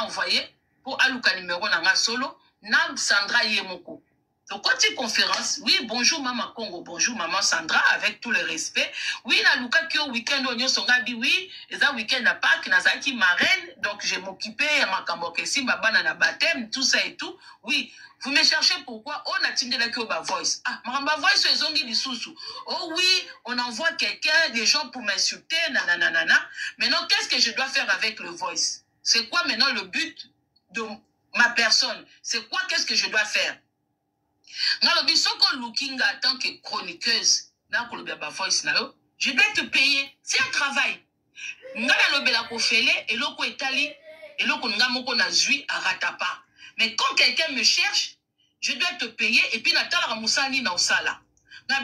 envoyé pour aluka numéro nanga solo na Sandra Yemoko. Donc, quand tu conférence, oui, bonjour Maman Congo, bonjour Maman Sandra, avec tout le respect. Oui, na luka ki au week-end, on songabi, oui, et ça week-end à Pâques, na zaki marraine, donc j'ai m'occupé à ma kamokesi, ma banana baptême, tout ça et tout. Oui, vous me cherchez pourquoi? On a tindé la kioba voice. Ah, ma voice, ils ont dit sous. Oh oui, on envoie quelqu'un, des gens pour m'insulter, nanana. Maintenant, qu'est-ce que je dois faire avec le voice? C'est quoi maintenant le but de ma personne? C'est quoi, qu'est-ce que je dois faire? Looking en tant que chroniqueuse, je dois te payer. C'est un travail. Mais quand quelqu'un me cherche, je dois te payer et puis natala musani na osala. Vous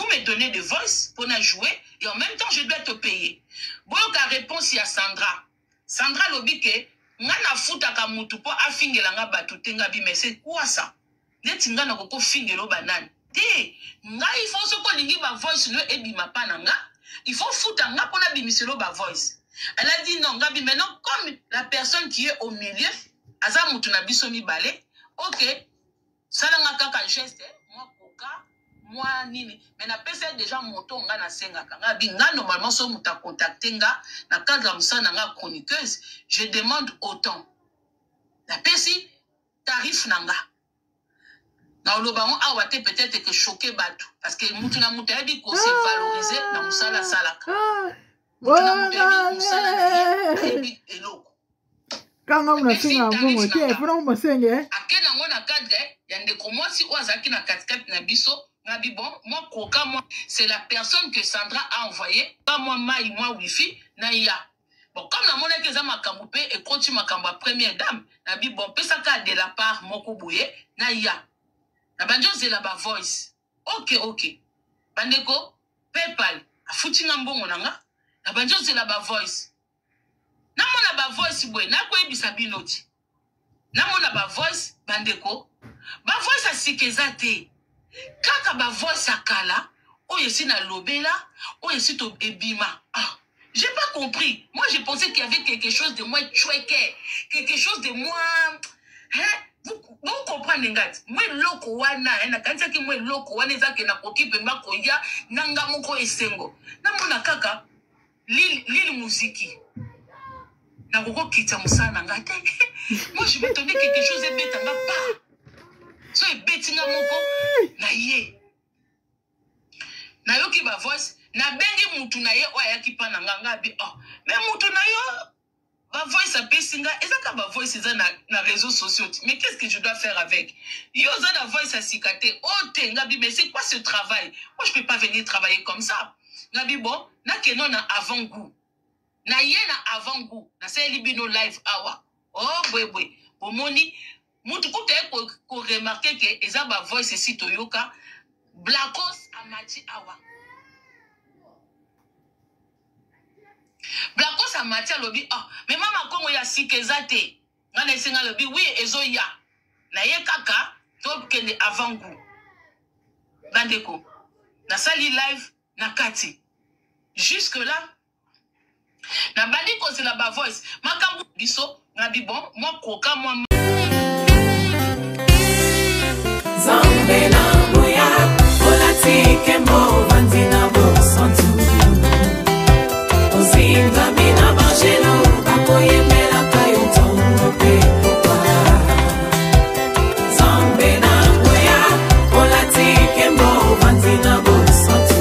me donnez des voice pour jouer et en même temps je dois te payer. Bon, la réponse il y a Sandra. Sandra lobike ngana futa ka mutu po afingela nga batu tenga bi mais c'est quoi ça? Netinga na koko fingelo banane. Te nga il faut so ko lingi ba voice no ebima pana nga. Il faut futa nga pona bimiselo ba voice. Elle a dit non, Gabi, maintenant, comme la personne qui est au milieu, Aza Moutouna Bissomi Balé, ok, ça n'a qu'un geste, moi, Koka, moi, Nini, mais n'a pas fait déjà mon ton, n'a senga, Gabi, normalement, si on t'a contacté, n'a cadre n'a chroniqueuse, je demande autant. La pesi, tarif nanga. Dans le baron, peut-être que choqué Batou, parce que Moutouna Moutouna dit qu'on s'est valorisé dans Moussala Salaka. Kanga unasinga mbongo tie funa umasenge akena ngona cadre yande komosi ozaki na 4-4 na biso ngabi bon moi koka moi c'est la personne que Sandra a envoyé pas moi mai moi wifi na ya bon comme na mona ke za makambo pe et continue makambo première dame na bi bon pesa ka de la part moko boye na ya na banjo zela ba voice ok bandeko PayPal afutinga mbongo nanga na banjo zela ba voice. Namona ba voice boy na ko ebisa binoti. Namona ba voice bandeko. Ba voice asikeza te. Kaka ba voice akala, oyo si na lobela, oyo si to ebima. Ah, j'ai pas compris. Moi je pensais qu'il y avait quelque chose de moins chouette, quelque chose de moins vous comprenez ngat. Moi loko wana na kanisa ki moi loko wana ezake na kokipe mbako ya nanga moko esengo. Namona kaka Lili Mouziki. Moi, je vais donner quelque chose et bête à pas. So, et bête na moko. Na ye. Na yo ki ba voice. Na bengi mutu na ye. Oya ki pa na nga bi. Oh. Mais mutu na yo. Ba voice a pesinga. Ezaka ba voice eza na réseaux sociaux. Mais qu'est-ce que je dois faire avec? Yo za na voice a sikate. Oh, te nga bi. Mais c'est quoi ce travail? Moi, je peux pas venir travailler comme ça. Nga bi bon. Na kenon na avant-goût. Na ye na avant-goût. Na se libino live awa. Oh, bwe. Pomoni. Moutou koute ko remarqué que eza ba voice si toyoka. Blacos amati awa. Blacos amati alobi. Ah, mais mama kongo ya sikezate. Ngane senga lobi. Oui, ezo ya. Na ye kaka. Top kende avant-goût. Bandeko. Na sali live na kati. Jusque là. Na bandi ko c'est la ba voice. Makambu biso ngabi bon moi koka moi Zambe na moya olatike mo vanzina bo santu Ozinga mina bangelo bakoye mela kayo tongo pe popa Zambe na moya olatike mo vanzina bo santu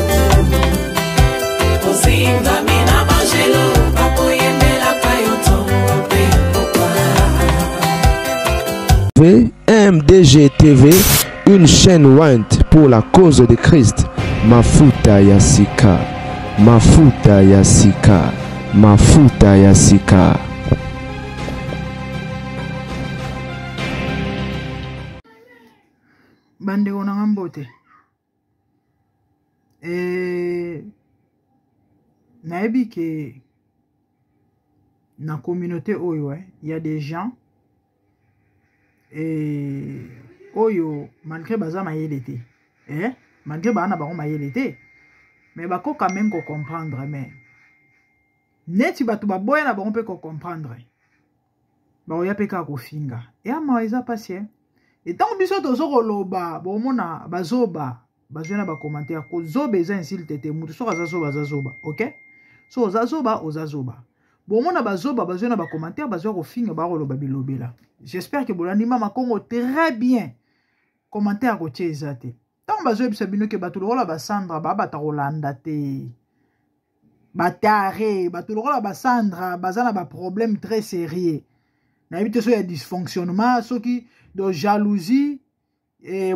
Ozinga mina bangelo MDG TV, une chaîne Wint pour la cause de Christ. Mafuta Yasika, Mafuta Yasika, Mafuta Yasika. Bande on a un beauté. Naebi que dans la communauté Oyo, il y a des gens et Oyo, malgré baza maïelete, malgré bana baron maïelete, mais bako quand même comprendre, mais neti bato baboya na bango mpe comprendre baoya mpe kaka kofinga eyama eza pasi etango biso tozokoloba bomona bazoba bazwi na bacommentaire kozoba eza insulte te mutu soki aza zoba ok so oza zoba bomona bazoba bazwi na bacommentaire bazwi kofinga bakoloba bilobela j'espère que bolandi mama Congo très bien commentaire kotia eza te ntango bazoyebisa bino ke bato lokola basandra babata kolanda te batare bato lokola basandra baza na baproblème très sérieux nayebi te so ya dysfonctionnement soki de jalousie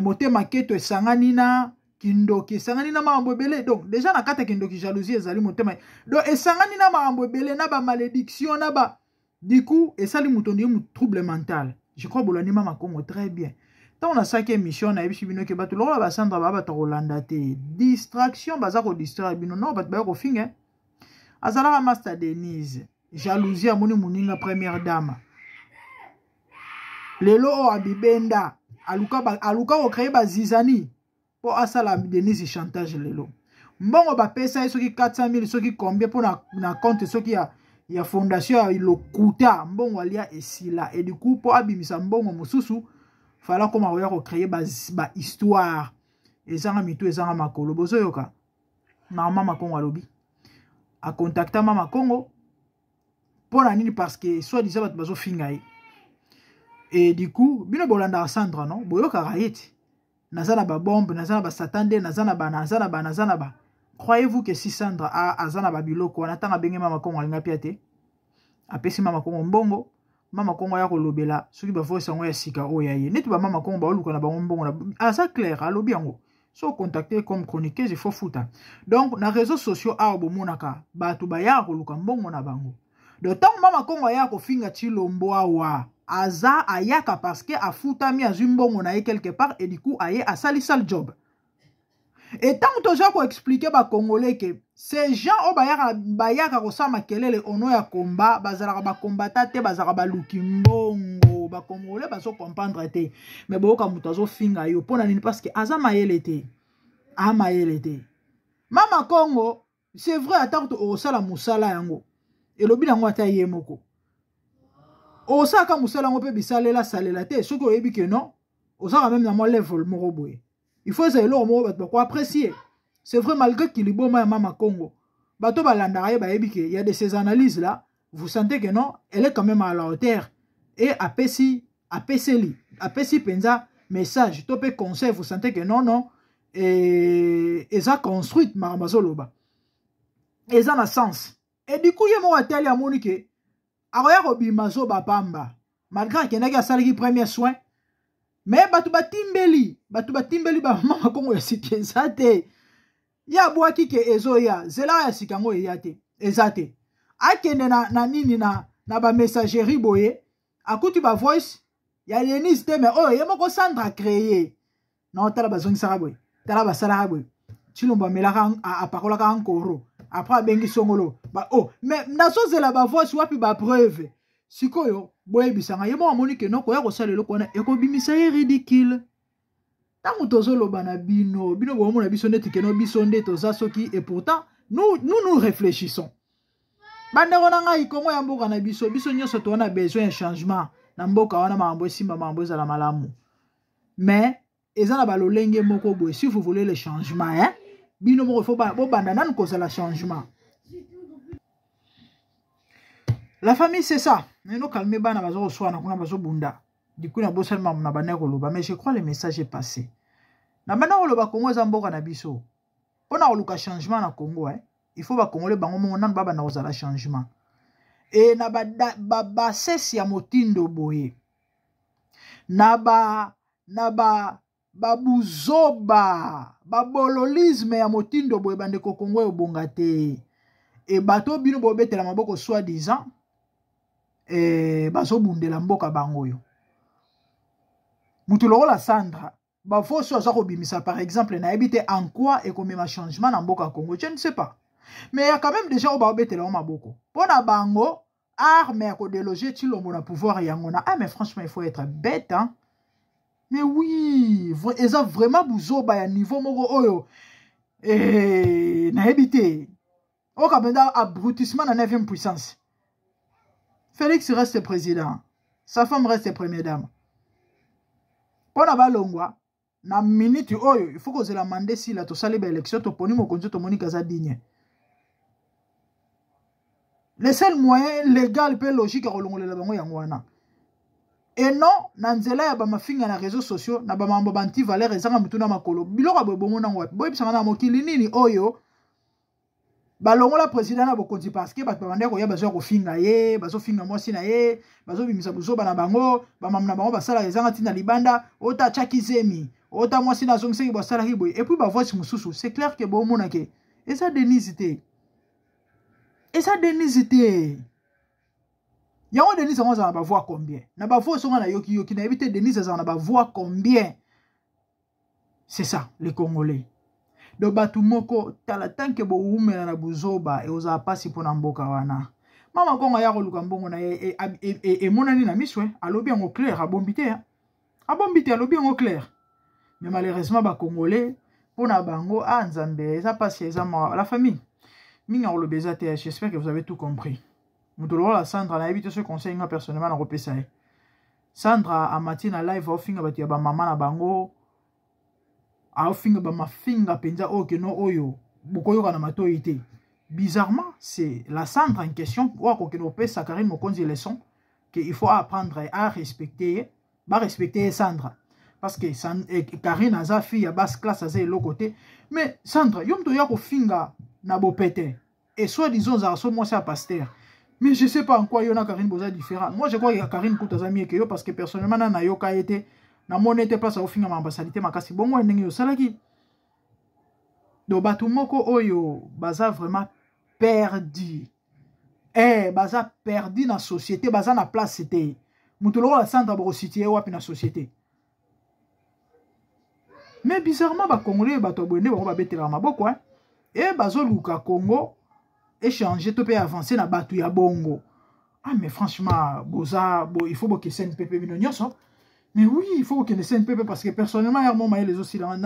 motema keto esangani na kindoki esangani na makambo ebele donc déjà na kati ya kindoki jalousie ezali motema donc esangani na makambo ebele na bamalédiction na ba du coup esali moto ndiye mu trouble mental je crois bolandi mama Congo très bien ntango nasalaki émission nayebisi bino ke bato lokola basandra babata kolanda te distraction baza kodistraire bino non bato baya kofinga azalaka master Denise jalousie amoni moninga première dame lelo o abibenda aluka ocreye bazizani po asala Denise chantage lelo mbongo bapesa ye soki 400 000 soki combien po na compte soki ya fondation ya lokuta mbongo alia esila et du coup po abimisa mbongo mosusu fala koma oya ocreye ba histoire ezanga mitu ezanga makolo bozoyoka na mama Congo alobi a contacta mama Congo po na nini parce que soit disant bato bazofinga ye et du coup bino bolanda Sandra non boyoka yeti nazana ba bombe nazana ba satande nazana ba croyez-vous que si Sandra a azana ba biloko wana tanga benge mama Congo alinga piate apesi mama Congo mbongo mama Congo ya kolobela soki ba voice ngo ya sika o ya ye netu ba mama Congo ba oluka na ba mbongo na ça clair alobi yango so contacter comme chroniqueuse il faut fouta donc na réseaux sociaux a bomonaka bato ba ya koluka mbongo na bango de temps mama Congo ya ko finga Chilombo awa aza ayaka parce que afutami azwi mbongo na ye quelque part et du coup aye asali sale job et tant toza ko expliquer ba congolais que ces gens o bayaka kosama kelele ono ya komba bazalaka ba kombata te bazalaka ba luki mbongo ba congolais bazo comprendre te mais boka muto azo finga yo pona nini parce que aza mayele te mama Congo c'est vrai attends to osala musala yango elobi nango ata ye moko osaka musala ngo pe bisalela salela te soki oyebi ke non osaka même na mo level moko boye il faut ça elo mo bato ko apprécier c'est vrai malgré qu'il liboma ya mama Congo bato balanda ye bayebi ke il y a de ces analyses là vous sentez que non elle est quand même à la hauteur et apesi penza message to pe conseil vous sentez que non et ça construite marambazoloba et ça na sens et du coup ye mo ateli ya monike aroya kobima zo bapamba malgré kendaki asalaki premier soin mais bato batimbeli ba mama Congo ya sika eza te ya bwaki ke ezoya zela ya sika ngo eya te eza te akende na nini na ba messagerie boye akuti ba voice ya Denise te mais oyo ye moko Sandra créé non tala bazongisaka boye tala basalaka boye Chilombo amelaka apakolaka ankoro après bengi songolo ba oh mais nazozela ba voice wapi ba preuve sikoyo boyebisanga ye mo amoni ke noko ya kosalela kona ekobimisa ye ridicule tango tozoloba na bino bomona biso neti ke no biso nde toza soki et pourtant nous réfléchissons bandeko na ngai Kongo ya mboka na biso nyonso toona besoin de changement na mboka wana makambo esimba makambo ezala malamu mais eza na balolenge moko boye si vous voulez le changement bino moko faut bobanda nanu kozala changement. La famille c'est ça. Nous calmer bana bazo swana kuna bazo bunda. Du coup na bosal mam na bana koloba mais je crois le message est passé. Na bana koloba Congo za mboka na biso. Pona koluka changement na Congo il faut ba Congolais bango mo nan baba na kozala changement. Et na ba sesi ya motindo boye. Na ba babuzoba babololisme ya motindo boye bandeko Congo ebonga te e bato bino bobetela maboko soi-disant bazobundela mboka bango yo mutu lokola Sandra bafoso aza kobimisa par exemple na ebite en quoi ekomema changement na mboka Congo je ne sais pas mais il y a quand même des gens babetela maboko pona bango arme ya ko déloger Chilombo na pouvoir yango na mais franchement il faut être bête mais oui, ils ont vraiment besoin d'un niveau moko oyo na ebité. Au Kabenda, abrutissement à 9e puissance. Félix reste président. Sa femme reste première dame. Pour la balongwa, na minute oyo, il faut que vous la mandez si la to sali ba élection to poni mo konzo to moni kaza digne. Le seul moyen légal et logique à relongoler la bango yangwana. Et non, nanzela ya ba mafinga na réseaux sociaux, na ba mambo banti valeur ezanga mutuna makolo. Biloko ba bongo na ngwapi. Boy bisanga na mokili nini oyo. Balongo la président na bokonzi parce que ba bande ko ya bazo ko finga ye, bazo finga mwasi na ye, bazo bimisa buzo bana bango, ba mamna bango basala ezanga tina libanda, ota chakizemi, ota mwasi na zongse ba sala hiboy. Et puis ba voice mususu, c'est clair que bo mona ke. Et ça dénisité. Et ça dénisité. Yango Denis on va voir combien. Na ba voix songa na yoki yoki na éviter Denis on va voir combien. C'est ça les Congolais. Do batu moko tala tanke bo umela na buzoba e oza pasi pona mboka wana. Mama konga ya koluka mbongo na e monani na miswe alobi en clair abombité hein. Abombité alobi en clair. Mais malheureusement ba Congolais pona bango a nzambe ça passe la famille. Minga olobeza te, j'espère que vous avez tout compris. Moutolola Sandra na évité ce conseil nga personnellement na repesa. Sandra a matina live ofinga batia ba mama na bango. A ofinga ba mafinga penza okeno oyo. Bokoyoka na matoyité. Bizarrement, c'est la Sandra en question ou ko keno pesa Karine Mokonzi leçon que il faut apprendre à respecter, Sandra. Parce que Karine a sa fille à basse classe à l'autre côté, mais Sandra, yom to ya ko finga na bopete. Et soit disons ça moi c'est un pasteur. Mais je ne sais pas en quoi il y a Karine Boza différent. Moi, je crois qu'il y a Karine Koutaza mieux que yo parce que personnellement, na yoka été, na mon été place au fin de ma ambassadité, ma kasi bon, moi, n'engue salaki. Do batu moko oyo, baza vraiment perdu. Baza perdu dans la société, baza na place c'était. Moutolo la centre pour situer wapi na société. Mais bizarrement, ba Congolais, ba tobwene, ba betela maboko, hein. Et bazo luka Congo. Échanger, tout peut avancer dans batu ya bongo. Ah, mais franchement, boza, il faut que SNPP minonioso. Mais oui, il faut que SNPP parce que personnellement, il y a un moment les aussi là.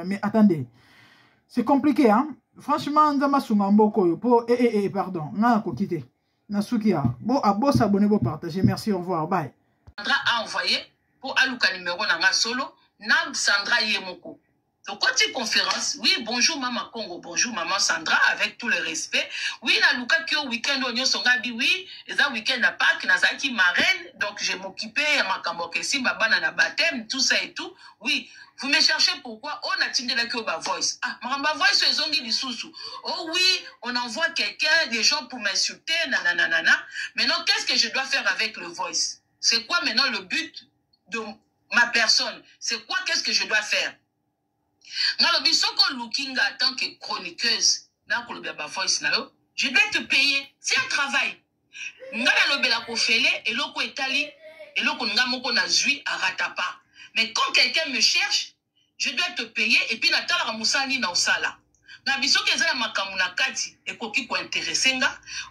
Mais attendez, c'est compliqué, hein. Franchement, ndama sungamboko pour pardon, n'a ko quitter. Nasukia. Bon, à bon s'abonner, bon partager. Merci, au revoir, bye. Sandra a envoyé pour Aluka numéro nanga solo, Nam Sandra Yemoko. Donc, quand il conférence, oui, bonjour Maman Congo, bonjour Maman Sandra, avec tout le respect. Oui, na Luka qui au week-end, on y songabi, oui, et ça week-end à Pâques, na zaki marraine, donc je m'occupais à ma kamokesi, ma banana baptême, tout ça et tout. Oui, vous me cherchez pourquoi on a tindé la Kyoba Voice. Ah, ma voice, ils ont dit du sous-sous. Oh oui, on envoie quelqu'un, des gens pour m'insulter, nanana. Maintenant, qu'est-ce que je dois faire avec le Voice? C'est quoi maintenant le but de ma personne? C'est quoi, qu'est-ce que je dois faire? En tant que chroniqueuse, je dois te payer. C'est un travail. Mais quand quelqu'un me cherche, je dois te payer et puis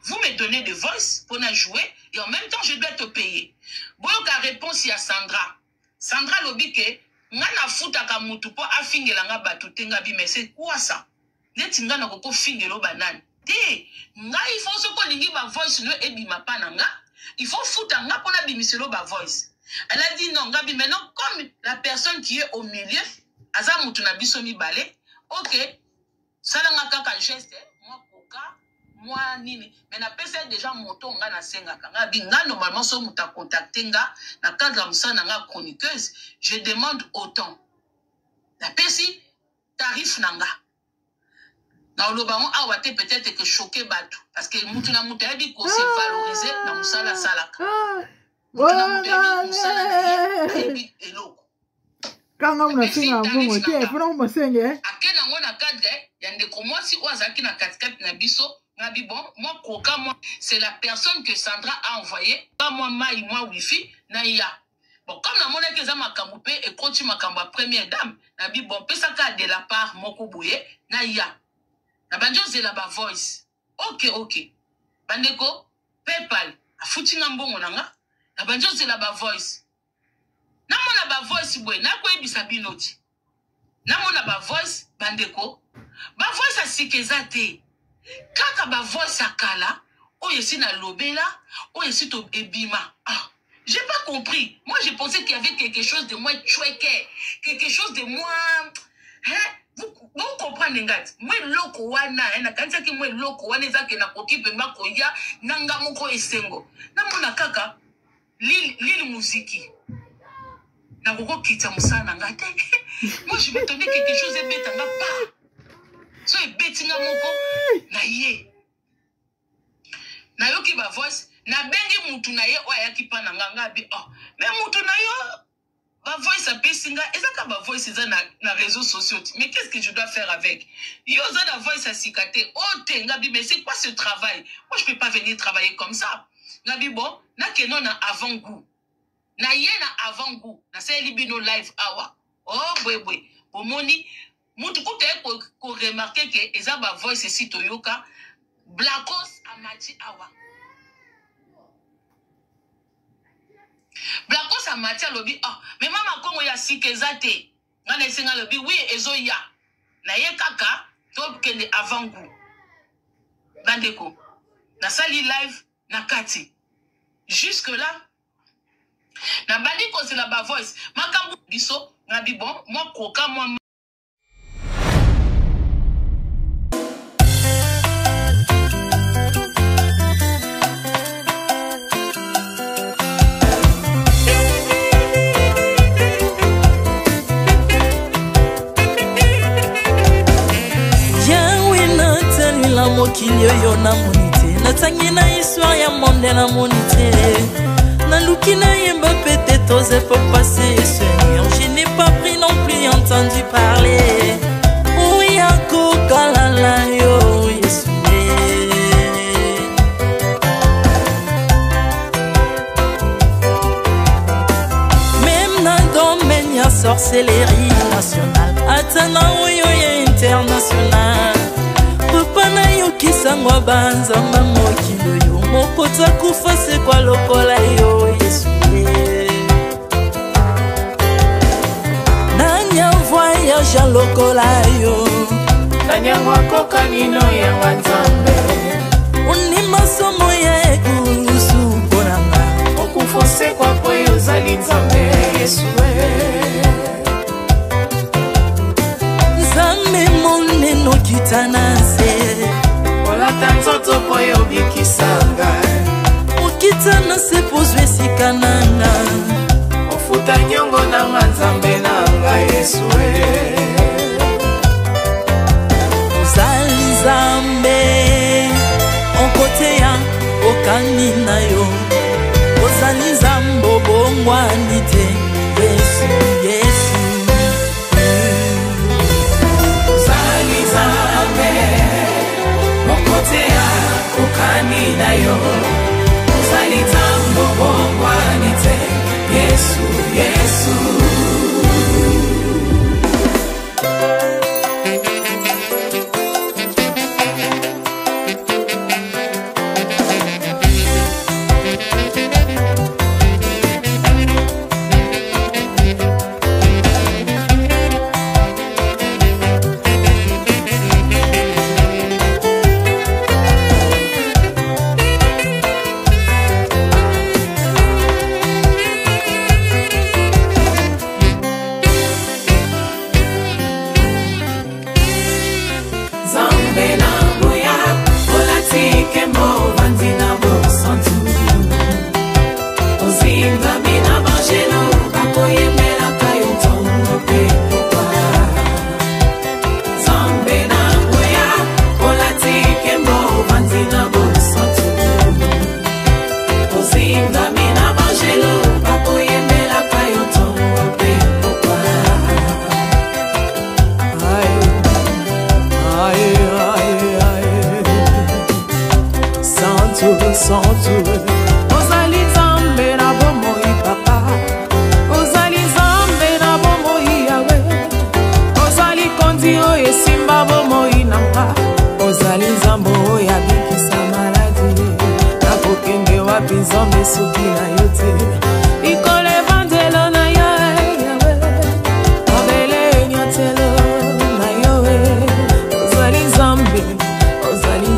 vous me donnez des voices pour jouer et en même temps je dois te payer. Bon, la réponse il y a Sandra. Sandra Lobike. Ngana futa ka mutu po afingela nga batu tenga bi mais c'est quoi ça? Neti ngana koko fingelo banane. Te, nga il faut so ko lingi ba voice no ebi mapana nga. Il faut futa nga pona bimiselo ba voice. Elle a dit non, nga bi maintenant comme la personne qui est au milieu, aza mutu na biso mi balé. OK. Sala nga kaka geste, moi koka, moi nini. Mais na pesa déjà moto nga na senga nga bi nga normalement so muta contacter nga na cadre musana nga chroniqueuse, je demande autant. La pesi tarif nanga. Na olobango awate peut-être que choquer batu parce que mutu na mutu ebi ko se valoriser na musala salaka. Mutu na mutu ebi musala ebi eloko. Kanga unasinga mbongo tie funa umasenge. Akena ngona cadre ya ndeko mwasi oazaki na katikati na biso. Bon, moi, Koka, moi, c'est la personne que Sandra a envoyée. Pas moi, Maï, moi, Wifi, Naïa. Bon, comme la monnaie que ça m'a camboupé et continue ma camba première dame, Nabi, bon, pesaka de la part, Moko Bouye, Naïa. La banjo, c'est la voice. Ok. Bandeko, PayPal, a foutu n'ambon, onanga. La banjo, c'est la voice. Namona ba voice, boué, na quoi bisabinoti. Namona ba voice, bandeko. Ba voice a sikezate. Kaka ba voice akala, oh yesi na lobela, oh yesi to ebima. Ah, j'ai pas compris. Moi j'ai pensé qu'il y avait quelque chose de moins chouette, quelque chose de moins... Hein? Vous comprenez, ngat? Moi loko wana, na kanisa ki moi loko wana ezake na koki pemba koya, nanga moko esengo. Na mona kaka, lili muziki. Na koko kita musana ngate. Moi je m'attendais quelque chose de bête nga pas. So e bête nga moko na ye. Na yo ki ba voice, na bengi mutu na ye oya ki pa na nga bi. Oh, mais mutu na yo ba voice a pesinga, ezaka ba voice za na réseaux sociaux. Mais qu'est-ce que je dois faire avec? Yo za na voice a sikate. Oh te ngabi, mais c'est quoi ce travail? Moi je peux pas venir travailler comme ça. Ngabi bon, na keno na avant-goût. Na ye na avant-goût. Na se libino live awa. Oh boy. Omoni mutu kute ko remarquer que eza ba voice si toyoka Blackos amati awa. Blackos amati alobi oh mais mama kongo ya sikezate. Ngana esenga lobi oui ezo ya. Na ye kaka to kende avant-goût. Bandeko. Na sali live na kati. Jusque là na bandi ko c'est la ba voice. Makambu biso ngabi bon moi koka moi. Mokili yo na monite natangi na histoire ya monde na monite naluki na yemba peut-être osé pour passer Seigneur je n'ai pas pris non plus entendu parler oui ako kalala yo Yesue même na domaine ya sorcellerie nationale atana oyo ya international Papa yo kisangwa banzamba mokilo yo mokota kufa se kwa lokola yo Yesue Nanya voyage lokola yo Nanya wakoka nino ya wanzambe Uni masomo ya ekurusu konanga Okufose kwa poyo zali nzambe Yesue Nzambe moneno kitanase Tanzoto poyo bikisanga Ukitana se pozwe sikananga Ofuta nyongo na nzambe nanga Yesue Ozali nzambe Onkote ya okani na yo Ozali nzambo bongwani te Yesu Yesu Ozali nzambe Mokotea kukani na yo Uzali tambo bongwani te Yesu, Yesu Ozali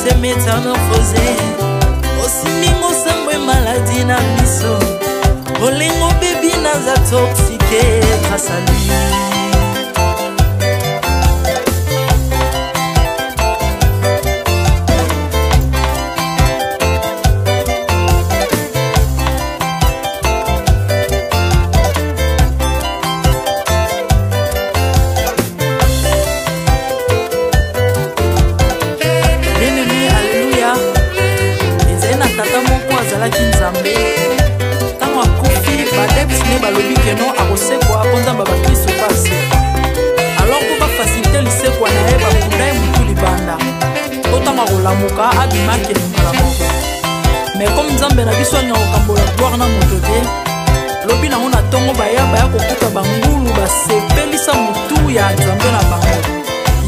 Se métamorphosé aussi mingo sambwe maladie na biso olingo baby naza toxiqué grâce à lui. Tango akufi badepsine balobi keno akosekwa akonzamba bakristo pasi alors ko bafacilite lisekwa na ye bakunda ye mutu libanda otanga kolamuka abimaki elinga moko mais comme nzambe na biso anya kokambola gloire na moto te lobi nango na ntongo baya kokuta bangulu basepelisa mutu ya nzambe na bango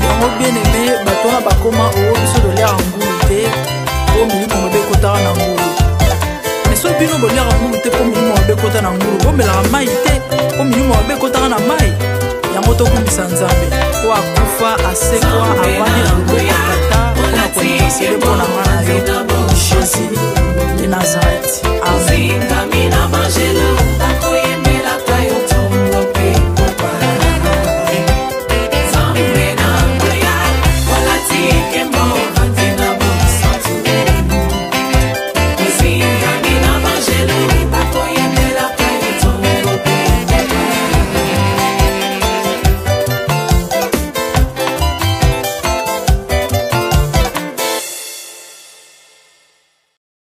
yango bien aimé bato wana bakoma oyo biso dolera ngulu te o milimo mabe kotaka na ngulu so bino boliaka ngulu te po milimo mabe kota na ngulu bomelaka mai te po milimo mabe kotaka na mai yango tokumbisa nzambe po akufa asekwa avandi na loboko tata mpona kointercede mpona nga na yo jésus de nazareth amen.